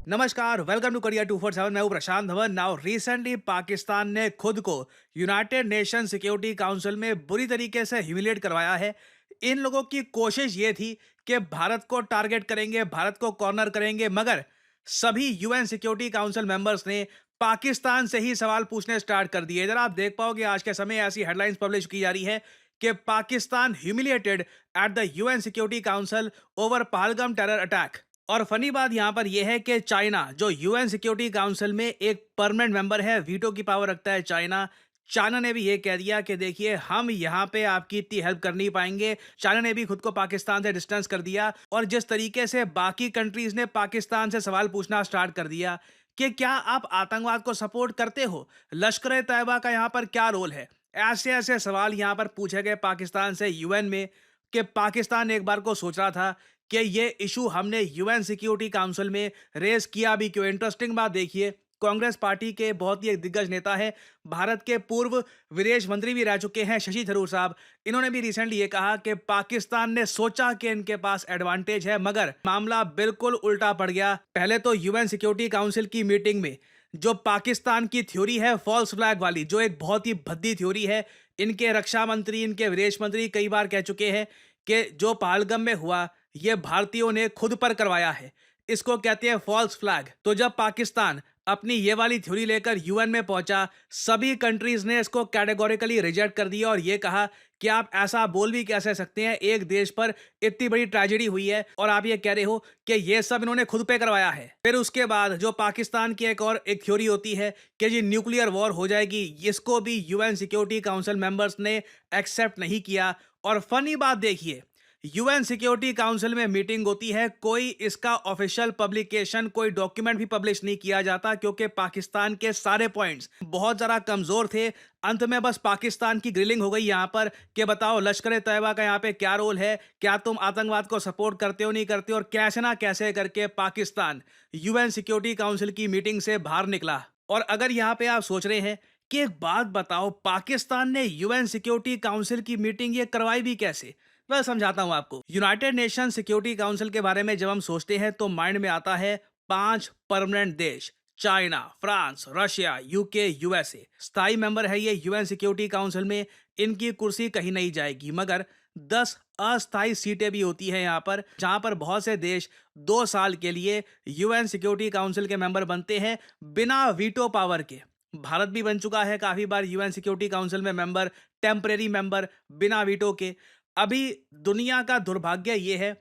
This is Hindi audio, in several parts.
नमस्कार, वेलकम टू करियर 247। मैं हूं प्रशांत धवन। नाउ रिसेंटली पाकिस्तान ने खुद को यूनाइटेड नेशन सिक्योरिटी काउंसिल में बुरी तरीके से ह्यूमिलिएट करवाया है। इन लोगों की कोशिश ये थी कि भारत को टारगेट करेंगे, भारत को कॉर्नर करेंगे, मगर सभी यूएन सिक्योरिटी काउंसिल मेंबर्स ने पाकिस्तान से ही सवाल पूछने स्टार्ट कर दिए। इधर आप देख पाओगे आज के समय ऐसी हेडलाइंस पब्लिश की जा रही है कि Pakistan humiliated at the UN Security council over Pahalgam terror attack. और फनी बात यहां पर यह है कि चाइना जो यूएन सिक्योरिटी काउंसिल में एक परमानेंट मेंबर है, वीटो की पावर रखता है चाइना। चाइना ने भी ये कह दिया कि देखिए हम यहां पे आपकी इतनी हेल्प कर नहीं पाएंगे। चाइना ने भी खुद को पाकिस्तान से डिस्टेंस कर दिया और जिस तरीके से बाकी कंट्रीज ने पाकिस्तान से सवाल पूछना स्टार्ट कर दिया कि क्या आप आतंकवाद को सपोर्ट करते हो, लश्कर ए तैयबा का यहां पर क्या रोल है, ऐसे ऐसे सवाल यहां पर पूछे गए पाकिस्तान से यूएन में कि पाकिस्तान एक बार को सोच रहा था कि ये इशू हमने यूएन सिक्योरिटी काउंसिल में रेज किया भी क्यों। इंटरेस्टिंग बात देखिए, कांग्रेस पार्टी के बहुत ही एक दिग्गज नेता है, भारत के पूर्व विदेश मंत्री भी रह चुके हैं शशि थरूर साहब। इन्होंने भी रिसेंटली ये कहा कि पाकिस्तान ने सोचा कि इनके पास एडवांटेज है, मगर मामला बिल्कुल उल्टा पड़ गया। पहले तो यूएन सिक्योरिटी काउंसिल की मीटिंग में जो पाकिस्तान की थ्योरी है फॉल्स फ्लैग वाली, जो एक बहुत ही भद्दी थ्योरी है, इनके रक्षा मंत्री, इनके विदेश मंत्री कई बार कह चुके हैं कि जो पहलगाम में हुआ ये भारतीयों ने खुद पर करवाया है, इसको कहते हैं फॉल्स फ्लैग। तो जब पाकिस्तान अपनी ये वाली थ्योरी लेकर यूएन में पहुंचा, सभी कंट्रीज ने इसको कैटेगोरिकली रिजेक्ट कर दिया और ये कहा कि आप ऐसा बोल भी कैसे सकते हैं, एक देश पर इतनी बड़ी ट्रेजेडी हुई है और आप ये कह रहे हो कि ये सब इन्होंने खुद पे करवाया है। फिर उसके बाद जो पाकिस्तान की एक थ्योरी होती है कि जी न्यूक्लियर वॉर हो जाएगी, इसको भी यूएन सिक्योरिटी काउंसिल मेंबर्स ने एक्सेप्ट नहीं किया। और फनी बात देखिए, यूएन सिक्योरिटी काउंसिल में मीटिंग होती है, कोई इसका ऑफिशियल पब्लिकेशन, कोई डॉक्यूमेंट भी पब्लिश नहीं किया जाता क्योंकि पाकिस्तान के सारे पॉइंट्स बहुत ज़्यादा कमज़ोर थे। अंत में बस पाकिस्तान की ग्रिलिंग हो गई यहाँ पर कि बताओ लश्कर ए तैयबा का यहाँ पे क्या रोल है, क्या तुम आतंकवाद को सपोर्ट करते हो नहीं करते हो, और कैसे ना कैसे करके पाकिस्तान यूएन सिक्योरिटी काउंसिल की मीटिंग से बाहर निकला। और अगर यहाँ पे आप सोच रहे हैं कि एक बात बताओ, पाकिस्तान ने यूएन सिक्योरिटी काउंसिल की मीटिंग ये करवाई भी कैसे, मैं समझाता हूं आपको। यूनाइटेड नेशन सिक्योरिटी काउंसिल के बारे में जब हम सोचते हैं तो माइंड में आता है 5 परमानेंट देश, China, France, Russia, UK, USA. स्थायी मेंबर है ये यूएन सिक्योरिटी काउंसिल में, इनकी कुर्सी कहीं नहीं जाएगी। मगर 10 अस्थायी सीटें भी होती हैं यहाँ पर, जहां पर बहुत से देश 2 साल के लिए यूएन सिक्योरिटी काउंसिल के मेंबर बनते हैं बिना वीटो पावर के। भारत भी बन चुका है काफी बार यूएन सिक्योरिटी काउंसिल में मेंबर, टेम्परेरी मेंबर, बिना वीटो के। अभी दुनिया का दुर्भाग्य यह है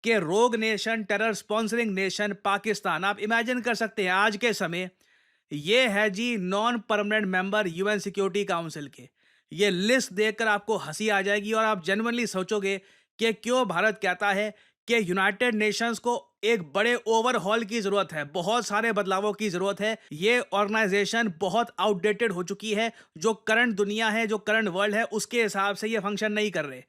कि रोग nation, terror sponsoring nation Pakistan, आप इमेजिन कर सकते हैं आज के समय ये है जी non permanent member UN Security Council के। ये लिस्ट देखकर आपको हंसी आ जाएगी और आप जेन्युइनली सोचोगे कि क्यों भारत कहता है कि यूनाइटेड नेशंस को एक बड़े ओवरहॉल की जरूरत है, बहुत सारे बदलावों की जरूरत है। ये ऑर्गेनाइजेशन बहुत आउटडेटेड हो चुकी है, जो करंट दुनिया है, जो करंट वर्ल्ड है, उसके हिसाब से ये फंक्शन नहीं कर रहे।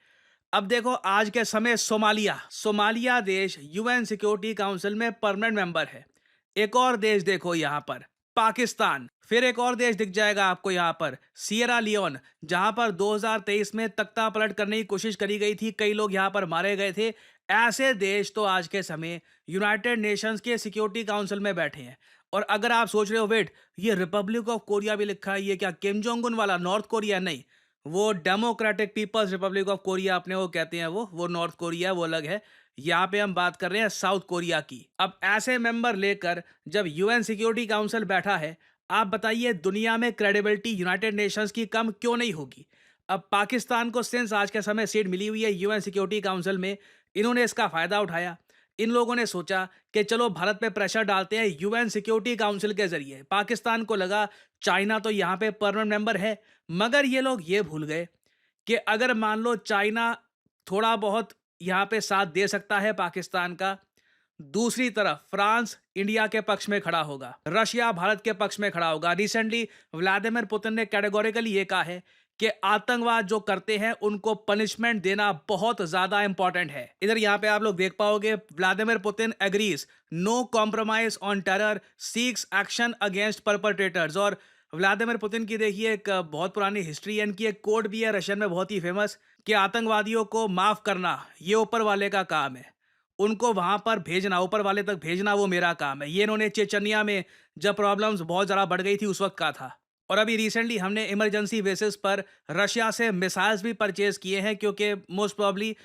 अब देखो आज के समय सोमालिया, सोमालिया देश यूएन सिक्योरिटी काउंसिल में परमानेंट मेंबर है। एक और देश देखो यहाँ पर पाकिस्तान, फिर एक और देश दिख जाएगा आपको यहाँ पर सियरा लियोन, जहां पर 2023 में तख्ता पलट करने की कोशिश करी गई थी, कई लोग यहाँ पर मारे गए थे। ऐसे देश तो आज के समय यूनाइटेड नेशंस के सिक्योरिटी काउंसिल में बैठे हैं। और अगर आप सोच रहे हो वेट, ये रिपब्लिक ऑफ कोरिया भी लिखा है, ये क्या किम जोंग उन वाला नॉर्थ कोरिया? नहीं, वो Democratic People's Republic of Korea अपने वो कहते हैं, वो नॉर्थ कोरिया वो अलग है। यहाँ पे हम बात कर रहे हैं साउथ कोरिया की। अब ऐसे मेंबर लेकर जब यूएन सिक्योरिटी काउंसिल बैठा है, आप बताइए दुनिया में क्रेडिबिलिटी यूनाइटेड नेशंस की कम क्यों नहीं होगी। अब पाकिस्तान को सिंस आज के समय सीट मिली हुई है यूएन सिक्योरिटी काउंसिल में, इन्होंने इसका फायदा उठाया। इन लोगों ने सोचा कि चलो भारत पे प्रेशर डालते हैं यूएन सिक्योरिटी काउंसिल के जरिए। पाकिस्तान को लगा चाइना तो यहाँ पे परमानेंट मेंबर है, मगर ये लोग ये भूल गए कि अगर मान लो चाइना थोड़ा बहुत यहाँ पे साथ दे सकता है पाकिस्तान का, दूसरी तरफ फ्रांस इंडिया के पक्ष में खड़ा होगा, रशिया भारत के पक्ष में खड़ा होगा। रिसेंटली व्लादिमीर पुतिन ने कैटेगोरिकली ये कहा है कि आतंकवाद जो करते हैं उनको पनिशमेंट देना बहुत ज्यादा इंपॉर्टेंट है। इधर यहाँ पे आप लोग देख पाओगे Vladimir Putin agrees no compromise on terror, seeks action against perpetrators. और व्लादिमीर पुतिन की देखिए एक बहुत पुरानी हिस्ट्री है, इनकी एक कोड भी है रशियन में बहुत ही फेमस कि आतंकवादियों को माफ करना ये ऊपर वाले का काम है। उनको वहां पर भेजना, ऊपर वाले तक भेजना, वो मेरा काम है। ये इन्होंने चेचन्या में जब प्रॉब्लम्स बहुत ज़्यादा बढ़ गई थी उस वक्त कहा था। और अभी रिसेंटली हमने इमरजेंसी बेसिस पर रशिया से मिसाइल्स भी परचेज किए हैं, क्योंकि मोस्ट प्रोबब्ली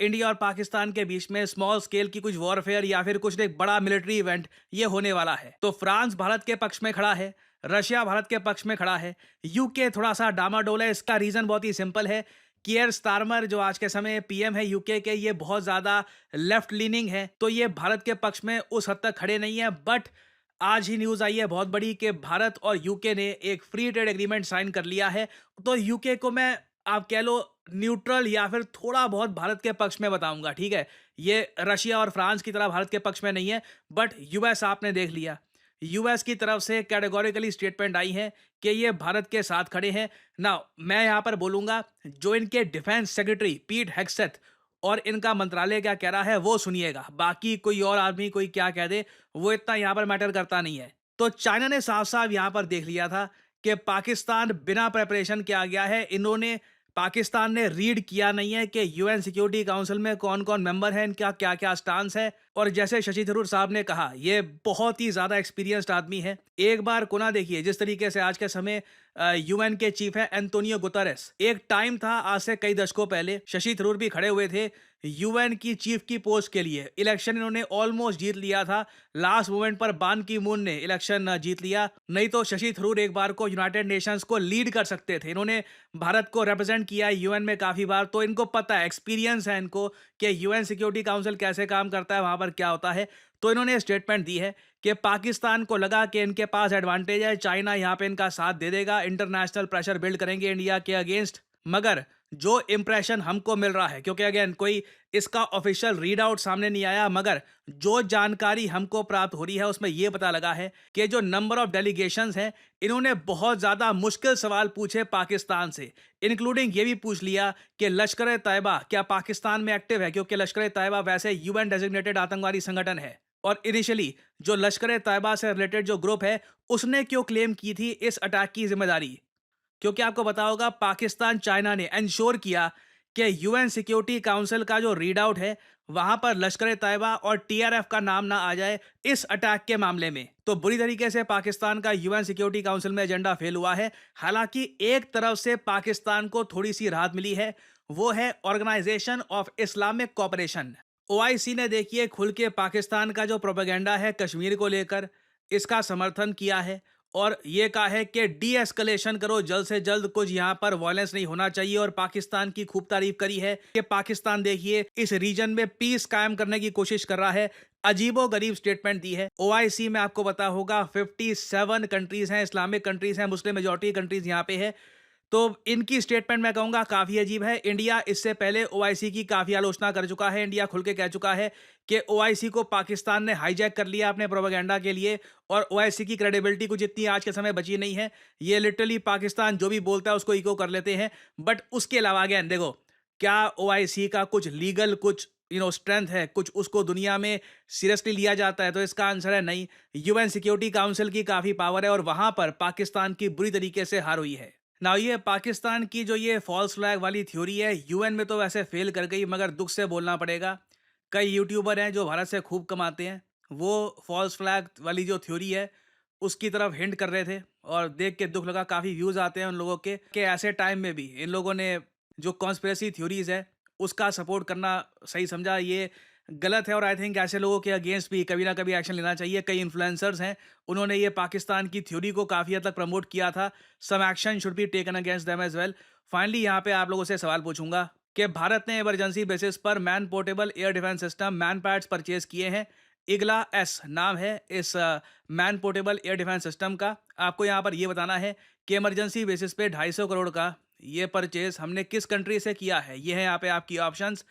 इंडिया और पाकिस्तान के बीच में स्मॉल स्केल की कुछ वॉरफेयर या फिर कुछ एक बड़ा मिलिट्री इवेंट ये होने वाला है। तो फ्रांस भारत के पक्ष में खड़ा है, रशिया भारत के पक्ष में खड़ा है, यूके थोड़ा सा डामाडोल है। इसका रीजन बहुत ही सिंपल है। कियर स्टारमर जो आज के समय पीएम है यूके के, ये बहुत ज्यादा लेफ्ट लीनिंग है, तो ये भारत के पक्ष में उस हद तक खड़े नहीं है। बट आज ही न्यूज आई है बहुत बड़ी कि भारत और यूके ने एक फ्री ट्रेड एग्रीमेंट साइन कर लिया है। तो यूके को मैं, आप कह लो, न्यूट्रल या फिर थोड़ा बहुत भारत के पक्ष में बताऊंगा, ठीक है। ये रशिया और फ्रांस की तरह भारत के पक्ष में नहीं है। बट यूएस आपने देख लिया, यूएस की तरफ से कैटेगोरिकली स्टेटमेंट आई है कि ये भारत के साथ खड़े हैं ना। मैं यहां पर बोलूंगा, जो इनके डिफेंस सेक्रेटरी पीट हेग्सेथ और इनका मंत्रालय क्या कह रहा है वो सुनिएगा। बाकी कोई और आदमी कोई क्या कह दे वो इतना यहां पर मैटर करता नहीं है। तो चाइना ने साफ साफ यहां पर देख लिया था कि पाकिस्तान बिना प्रेपरेशन के आ गया है। इन्होंने, पाकिस्तान ने रीड किया नहीं है कि यूएन सिक्योरिटी काउंसिल में कौन कौन मेंबर हैं, इनका क्या क्या स्टांस है। और जैसे शशि थरूर साहब ने कहा, ये बहुत ही ज्यादा एक्सपीरियंस्ड आदमी है। एक बार कोना देखिए, जिस तरीके से आज के समय यूएन के चीफ है एंटोनियो गुतरेस। एक टाइम था आज से कई दशकों पहले, शशि थरूर भी खड़े हुए थे यूएन की चीफ की पोस्ट के लिए। इलेक्शन इन्होंने ऑलमोस्ट जीत लिया था, लास्ट मोमेंट पर बान की मून ने इलेक्शन जीत लिया। नहीं तो शशि थरूर एक बार को यूनाइटेड नेशंस को लीड कर सकते थे। इन्होंने भारत को रिप्रेजेंट किया है यूएन में काफी बार, तो इनको पता है, एक्सपीरियंस है इनको कि यूएन सिक्योरिटी काउंसिल कैसे काम करता है, वहां पर क्या होता है। तो इन्होंने स्टेटमेंट दी है कि पाकिस्तान को लगा कि इनके पास एडवांटेज है, चाइना यहां पे इनका साथ दे देगा, इंटरनेशनल प्रेशर बिल्ड करेंगे इंडिया के अगेंस्ट। मगर जो इंप्रेशन हमको मिल रहा है, क्योंकि अगेन कोई इसका ऑफिशियल रीड आउट सामने नहीं आया, मगर जो जानकारी हमको प्राप्त हो रही है उसमें यह पता लगा है कि जो नंबर ऑफ डेलीगेशंस हैं, इन्होंने बहुत ज्यादा मुश्किल सवाल पूछे पाकिस्तान से। इंक्लूडिंग ये भी पूछ लिया कि लश्कर तैयबा क्या पाकिस्तान में एक्टिव है, क्योंकि लश्कर तैयबा वैसे यूएन डेजिग्नेटेड आतंकवादी संगठन है। और इनिशियली जो लश्कर तैयबा से रिलेटेड जो ग्रुप है, उसने क्यों क्लेम की थी इस अटैक की जिम्मेदारी, क्योंकि आपको पता होगा पाकिस्तान चाइना ने इंश्योर किया कि यूएन सिक्योरिटी काउंसिल का जो रीड आउट है वहां पर लश्कर तैयबा और टीआरएफ का नाम ना आ जाए इस अटैक के मामले में। तो बुरी तरीके से पाकिस्तान का यूएन सिक्योरिटी काउंसिल में एजेंडा फेल हुआ है। हालांकि एक तरफ से पाकिस्तान को थोड़ी सी राहत मिली है, वो है Organisation of Islamic Cooperation, OIC ने देखिए खुल के पाकिस्तान का जो प्रोपेगेंडा है कश्मीर को लेकर, इसका समर्थन किया है और ये कहा है कि डी एस्केलेशन करो, जल्द से जल्द कुछ यहाँ पर वायलेंस नहीं होना चाहिए। और पाकिस्तान की खूब तारीफ करी है कि पाकिस्तान देखिए इस रीजन में पीस कायम करने की कोशिश कर रहा है। अजीबो गरीब स्टेटमेंट दी है। ओआईसी में आपको पता होगा 57 कंट्रीज हैं, इस्लामिक कंट्रीज हैं, मुस्लिम मेजॉरिटी कंट्रीज यहाँ पे है। तो इनकी स्टेटमेंट मैं कहूंगा काफी अजीब है। इंडिया इससे पहले ओआईसी की काफी आलोचना कर चुका है। इंडिया खुल के कह चुका है कि ओआईसी को पाकिस्तान ने हाईजैक कर लिया अपने प्रोपेगेंडा के लिए और ओआईसी की क्रेडिबिलिटी कुछ इतनी आज के समय बची नहीं है। ये लिटरली पाकिस्तान जो भी बोलता है उसको इको कर लेते हैं। बट उसके अलावा अगेन देखो, क्या ओआईसी का कुछ लीगल कुछ स्ट्रेंथ है, कुछ उसको दुनिया में सीरियसली लिया जाता है? तो इसका आंसर है नहीं। यूएन सिक्योरिटी काउंसिल की काफी पावर है और वहां पर पाकिस्तान की बुरी तरीके से हार हुई है ना। ये पाकिस्तान की जो ये फॉल्स फ्लैग वाली थ्योरी है, यूएन में तो वैसे फेल कर गई, मगर दुख से बोलना पड़ेगा कई यूट्यूबर हैं जो भारत से खूब कमाते हैं, वो फॉल्स फ्लैग वाली जो थ्योरी है उसकी तरफ हिंट कर रहे थे। और देख के दुख लगा, काफ़ी व्यूज़ आते हैं उन लोगों के कि ऐसे टाइम में भी इन लोगों ने जो कॉन्स्पिरेसी थ्योरीज है उसका सपोर्ट करना सही समझा। ये गलत है और आई थिंक ऐसे लोगों के अगेंस्ट भी कभी ना कभी एक्शन लेना चाहिए। कई इन्फ्लुएंसर्स हैं, उन्होंने ये पाकिस्तान की थ्योरी को काफ़ी हद तक प्रमोट किया था। Some action should be taken against them as well. Finally यहाँ पे आप लोगों से सवाल पूछूंगा कि भारत ने इमरजेंसी बेसिस पर man portable air defence system man pads purchase किए हैं। इगला एस नाम है इस man portable air defence system का। आपको यहाँ पर ये बताना है कि इमरजेंसी बेसिस पे 250 करोड़ का ये परचेज हमने किस कंट्री से किया है। ये है यहाँ पे आपकी ऑप्शंस,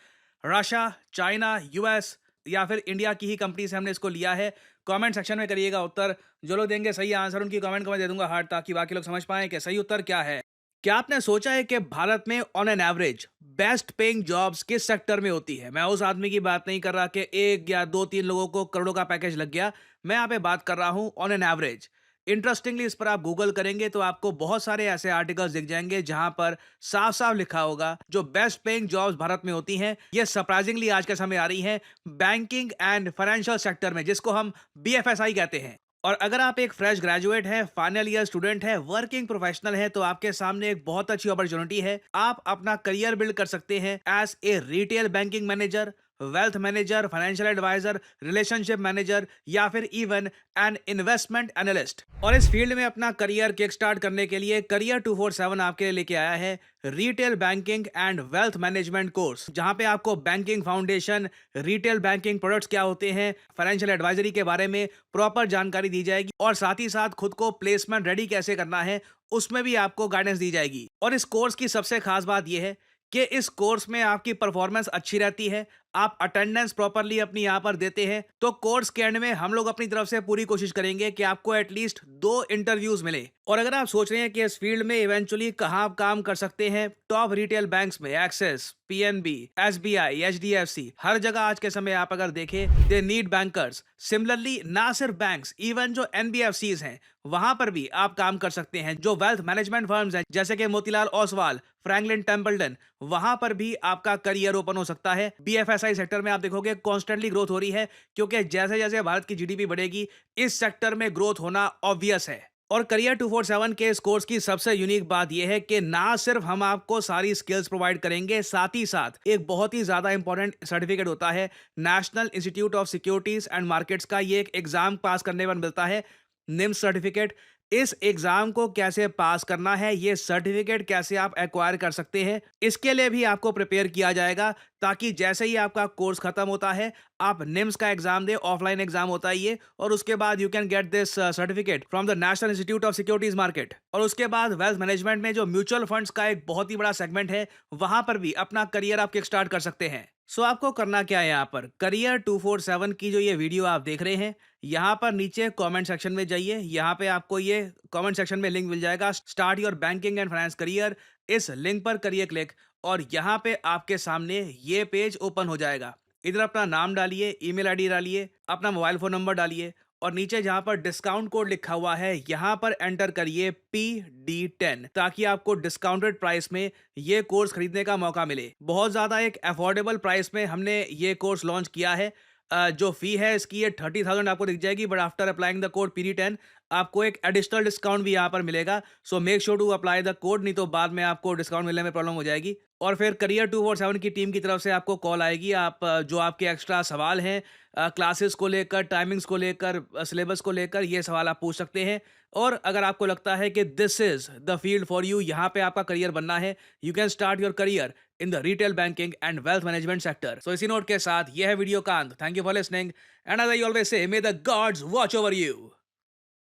रशिया, चाइना, यूएस या फिर इंडिया की ही कंपनी से हमने इसको लिया है। कमेंट सेक्शन में करिएगा उत्तर। जो लोग देंगे सही आंसर उनकी कमेंट को मैं दे दूंगा हार्ट, ताकि बाकी लोग समझ पाएं कि सही उत्तर क्या है। क्या आपने सोचा है कि भारत में on an average best paying jobs किस सेक्टर में होती है? मैं उस आदमी की बात नहीं कर रहा कि एक या दो तीन लोगों को करोड़ों का पैकेज लग गया। मैं यहाँ पे बात कर रहा हूँ ऑन एन एवरेज इंटरेस्टिंगली इस पर आप गूगल करेंगे तो आपको बहुत सारे ऐसे आर्टिकल्स दिख जाएंगे जहां पर साफ साफ लिखा होगा जो बेस्ट पेइंग जॉब्स भारत में होती हैं ये सरप्राइजिंगली आज के समय आ रही हैं बैंकिंग एंड फाइनेंशियल सेक्टर में, जिसको हम बीएफएसआई कहते हैं। और अगर आप एक फ्रेश ग्रेजुएट है, फाइनल ईयर स्टूडेंट है, वर्किंग प्रोफेशनल है, तो आपके सामने एक बहुत अच्छी अपॉर्चुनिटी है। आप अपना करियर बिल्ड कर सकते हैं as a retail banking manager, wealth manager, financial adviser, relationship manager या फिर इवन एन इन्वेस्टमेंट एनालिस्ट। और इस फील्ड में अपना करियर किक स्टार्ट करने के लिए करियर 247 आपके लिए लेके आया है retail banking and wealth management course, जहां पे आपको banking foundation, retail banking products क्या होते हैं, फाइनेंशियल एडवाइजरी के बारे में प्रॉपर जानकारी दी जाएगी और साथ ही साथ खुद को प्लेसमेंट रेडी कैसे करना है उसमें भी आपको गाइडेंस दी जाएगी। और इस कोर्स की सबसे खास बात यह है कि इस कोर्स में आपकी परफॉर्मेंस अच्छी रहती है, आप अटेंडेंस प्रॉपरली अपनी यहाँ पर देते हैं, तो कोर्स के एंड में हम लोग अपनी तरफ से पूरी कोशिश करेंगे कि आपको एटलीस्ट 2 इंटरव्यूज मिले। और अगर आप सोच रहे हैं कि इस फील्ड में इवेंचुअली कहाँ आप काम कर सकते हैं, टॉप रिटेल बैंक्स में एक्सिस, पीएनबी, एसबीआई, एचडीएफसी, हर जगह आज के समय आप अगर देखें दे नीड बैंकर्स। सिमिलरली ना सिर्फ बैंक्स, इवन जो एनबीएफसीज हैं वहां पर भी आप काम कर सकते हैं। जो वेल्थ मैनेजमेंट फर्म्स हैं जैसे कि मोतीलाल ओसवाल, फ्रैंकलिन टेम्पल्टन, वहां पर भी आपका करियर ओपन हो सकता है। बीएफएसआई सेक्टर में आप देखोगे कॉन्स्टेंटली ग्रोथ हो रही है, क्योंकि जैसे जैसे भारत की जीडीपी बढ़ेगी इस सेक्टर में ग्रोथ होना ऑब्वियस है। और करियर 247 के इस कोर्स की सबसे यूनिक बात यह है कि ना सिर्फ हम आपको सारी स्किल्स प्रोवाइड करेंगे, साथ ही साथ एक बहुत ही ज्यादा इंपॉर्टेंट सर्टिफिकेट होता है national institute of securities and markets का। ये एक एग्जाम पास करने पर मिलता है, निम्स सर्टिफिकेट। इस एग्जाम को कैसे पास करना है, ये सर्टिफिकेट कैसे आप एक्वायर कर सकते हैं, इसके लिए भी आपको प्रिपेयर किया जाएगा, ताकि जैसे ही आपका कोर्स खत्म होता है आप निम्स का एग्जाम दे, ऑफलाइन एग्जाम होता है ये, और उसके बाद you can get this certificate from the national institute of securities market. और उसके बाद वेल्थ मैनेजमेंट में जो म्यूचुअल फंड्स का एक बहुत ही बड़ा सेगमेंट है, वहां पर भी अपना करियर आप किक स्टार्ट कर सकते हैं। सो आपको करना क्या है, यहाँ पर करियर 247 की जो ये वीडियो आप देख रहे हैं, यहाँ पर नीचे कमेंट सेक्शन में जाइए। यहाँ पे आपको ये कमेंट सेक्शन में लिंक मिल जाएगा, start your banking and finance career. इस लिंक पर करिए क्लिक और यहाँ पे आपके सामने ये पेज ओपन हो जाएगा। इधर अपना नाम डालिए, ईमेल आईडी डालिए, अपना मोबाइल फोन नंबर डालिए और नीचे जहां पर डिस्काउंट कोड लिखा हुआ है यहां पर एंटर करिए PD10, ताकि आपको डिस्काउंटेड प्राइस में ये कोर्स खरीदने का मौका मिले। बहुत ज्यादा एक अफोर्डेबल प्राइस में हमने ये कोर्स लॉन्च किया है। जो फी है इसकी ये 30,000 आपको दिख जाएगी, but after applying the code PD10 आपको एक एडिशनल डिस्काउंट भी यहाँ पर मिलेगा। So make sure to apply the code, नहीं तो बाद में आपको डिस्काउंट मिलने में प्रॉब्लम हो जाएगी। और फिर करियर 247 की टीम की तरफ से आपको कॉल आएगी। आप जो आपके एक्स्ट्रा सवाल हैं क्लासेस को लेकर, टाइमिंग्स को लेकर, सिलेबस को लेकर, ये सवाल आप पूछ सकते हैं। और अगर आपको लगता है कि this is the field for you, यहाँ पे आपका करियर बनना है, you can start your career in the retail banking and wealth management sector. So इसी नोट के साथ यह है वीडियो का अंत। Thank you for listening and as I always say, may the gods watch over you.